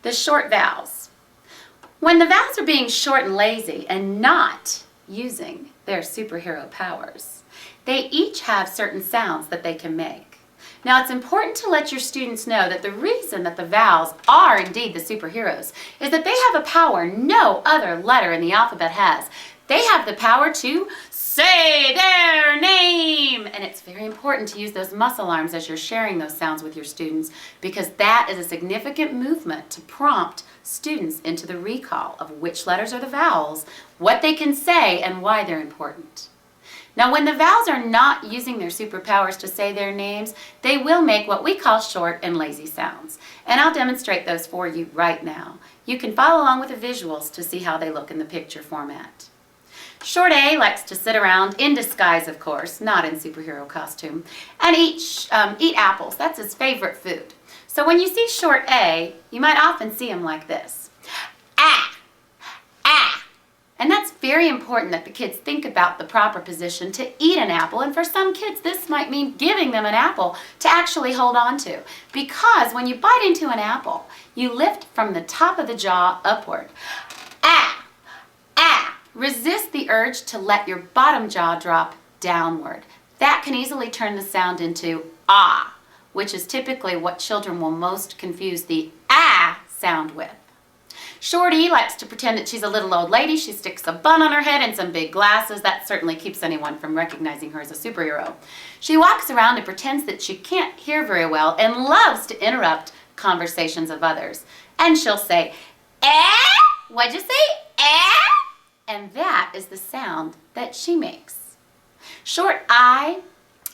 The short vowels. When the vowels are being short and lazy and not using their superhero powers, they each have certain sounds that they can make. Now, it's important to let your students know that the reason that the vowels are indeed the superheroes is that they have a power no other letter in the alphabet has. They have the power to say their name. And it's very important to use those muscle arms as you're sharing those sounds with your students, because that is a significant movement to prompt students into the recall of which letters are the vowels, what they can say, and why they're important. Now, when the vowels are not using their superpowers to say their names, they will make what we call short and lazy sounds. And I'll demonstrate those for you right now. You can follow along with the visuals to see how they look in the picture format. Short A likes to sit around, in disguise of course, not in superhero costume, and eat apples. That's his favorite food. So when you see short A, you might often see him like this. Ah! Ah! And that's very important that the kids think about the proper position to eat an apple, and for some kids this might mean giving them an apple to actually hold on to. Because when you bite into an apple, you lift from the top of the jaw upward. Ah! Ah! Resist the urge to let your bottom jaw drop downward. That can easily turn the sound into ah, which is typically what children will most confuse the ah sound with. Short E likes to pretend that she's a little old lady. She sticks a bun on her head and some big glasses. That certainly keeps anyone from recognizing her as a superhero. She walks around and pretends that she can't hear very well and loves to interrupt conversations of others. And she'll say, eh? What'd you say? Eh? And that is the sound that she makes. Short I,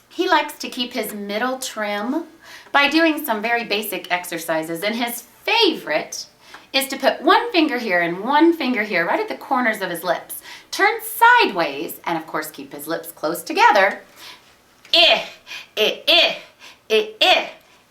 he likes to keep his middle trim by doing some very basic exercises, and his favorite is to put one finger here and one finger here, right at the corners of his lips. Turn sideways, and of course keep his lips close together.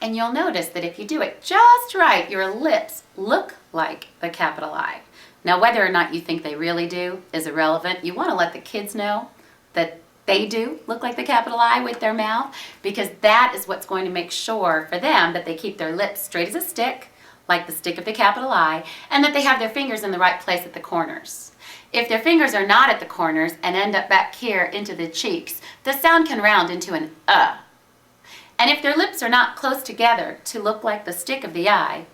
And you'll notice that if you do it just right, your lips look like the capital I. Now, whether or not you think they really do is irrelevant. You want to let the kids know that they do look like the capital I with their mouth, because that is what's going to make sure for them that they keep their lips straight as a stick, like the stick of the capital I, and that they have their fingers in the right place at the corners. If their fingers are not at the corners and end up back here into the cheeks, the sound can round into an And if their lips are not close together to look like the stick of the I,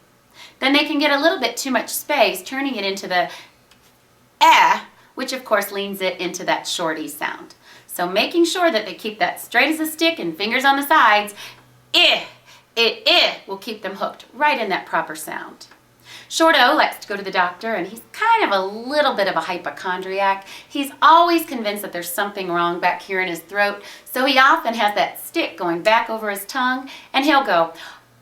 then they can get a little bit too much space, turning it into the which of course leans it into that short E sound. So making sure that they keep that straight as a stick and fingers on the sides, will keep them hooked right in that proper sound. Short O likes to go to the doctor, and he's kind of a little bit of a hypochondriac. He's always convinced that there's something wrong back here in his throat, so he often has that stick going back over his tongue, and he'll go,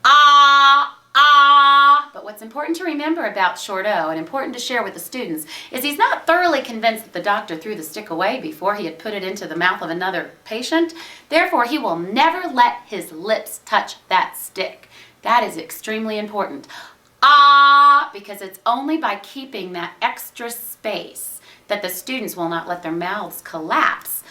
ah, ah. But what's important to remember about short O, and important to share with the students, is he's not thoroughly convinced that the doctor threw the stick away before he had put it into the mouth of another patient. Therefore, he will never let his lips touch that stick. That is extremely important. Ah, because it's only by keeping that extra space that the students will not let their mouths collapse,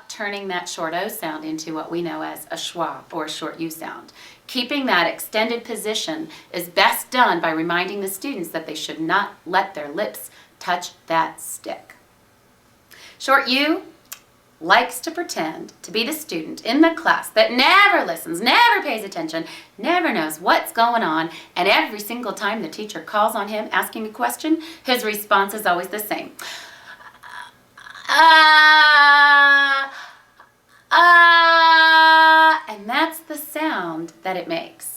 turning that short O sound into what we know as a schwa, or a short U sound. Keeping that extended position is best done by reminding the students that they should not let their lips touch that stick. Short U likes to pretend to be the student in the class that never listens, never pays attention, never knows what's going on, and every single time the teacher calls on him asking a question, his response is always the same. And that's the sound that it makes.